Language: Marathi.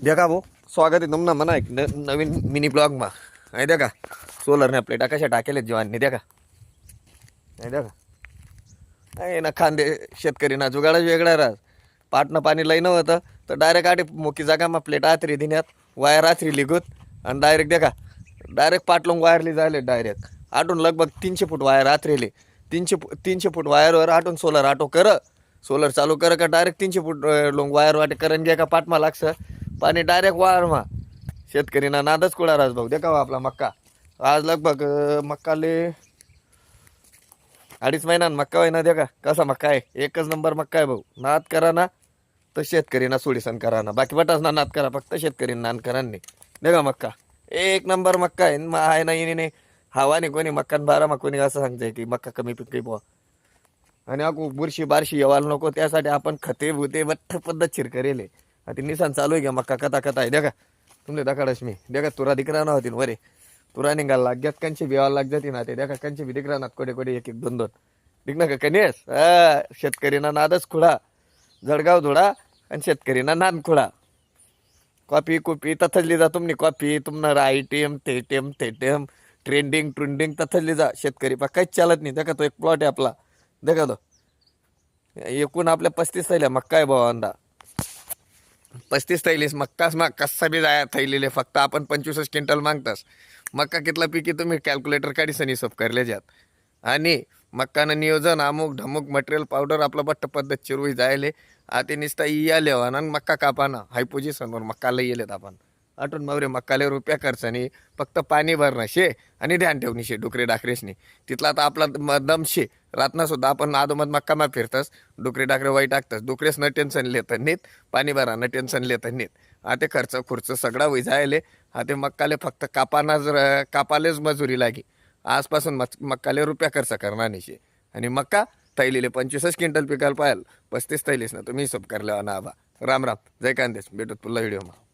देखा भाऊ, स्वागत आहे तुमना म्हणा एक नवीन मिनी ब्लॉग मा. नाही देखा सोलरने प्लेटा कशा टाकेले जवाननी देखा. नाही देखा नाही ना खांदे शेतकरी ना जुगाडच वेगळा राहत. पाटणं पाणी लई नव्हतं तर डायरेक्ट आठी मोकी जागा मग प्लेट आतरी दिन्यात वायर आतरी लिगूत आणि डायरेक्ट देखा डायरेक्ट पाटलोंग वायरली जायले डायरेक्ट आटून लगभग 300 फूट वायर आतरेले. 300 फूट वायरवर आटून सोलर आटो कर सोलर चालू कर का डायरेक्ट 300 फूट लोंग वायर वाटे करण घ्या का पाटमा लागस पाणी डायरेक्ट वायरमा. शेतकरीना नादच कुळा राज भाऊ देखा आपला मक्का आज लगभग मक्काले 2.5 महिना मक्का होईना देखा कसा मक्का आहे. एकच नंबर मक्का आहे भाऊ. नाद करा ना तर शेतकरीना सोडीसन करा ना बाकी बटाच ना नाद करा फक्त शेतकरीना नाद करा नाही देखा मक्का एक नंबर मक्का आहे. आहे ना नाही हवा नाही कोणी मक्का बारा मग कोणी असं सांगतंय की मक्का कमी पिकली बुवा आणि अगो बुरशी बारशी येवायला नको त्यासाठी आपण खते भुते बठ्ठ पद्धतशीर करेले. आता निशाण चालू आहे का मक्का कथा कथा आहे देखा तुमले दखाडस मी देखा तुरा दिकरा ना होती वरे तुरा निघायला लाग्यात कंची बिवायला लाग जाते ना ते देखा कंची बी दिकरा ना कोडे कोडे एक एक दोन दोन दिक ना का कनेस शेतकरीना नादच खुडा जळगाव धुडा आणि शेतकरीना नाद खुडा. कॉफी कुपी तथजली जा तुमनी कॉफी तुमनं राय टेम ते टेम ते टेम ट्रेंडिंग तथजली जा शेतकरी पा काहीच चालत नाही. देखा तो एक प्लॉट आहे आपला देखा तो एकूण आपल्या 35 थैल्या मक्का आहे भाऊ अंदा 35 थैलीस मक्काच मग कसा बी जाया थैलेले फक्त आपण 25 क्विंटल मागतास. मक्का कितला पिकी तुम्ही कॅल्क्युलेटर काढी सनी हिशोब करले जात आणि मक्कानं नियोजन अमुक ढमुक मटेरियल पावडर आपलं बट्ट पद्धत चिरवी जायले आते निसता इया लेवा ना मक्का कापाना हाय पोझिशनवर मक्काला येलेत आपण आठवण मावरे मक्काले रुपया खर्च नाही फक्त पाणी भरणं शे आणि ध्यान ठेवणी शे डुकरे डाकरेशनी तिथला तर आपला दम शे रातना सुद्धा आपण आदोमध मक्का मा फिरतस डुकरे डाकरे वाई टाकतस डुकरेस न टेन्शन लेतं नीत पाणी भरा न टेन्शन लेतं नीत आते खर्च खुर्च सगळा होई जायले आते मक्काले फक्त कापालेच मजुरी लागी आजपासून मक्काले रुपया खर्च करणार नाही शे आणि मक्का थैलीले 25 क्विंटल पिकायला पाहिजे 35 थैलीस ना तुम्ही हिशोब करले ना आबा. राम राम जय कांदेश भेटत पुन्हा व्हिडिओ मा.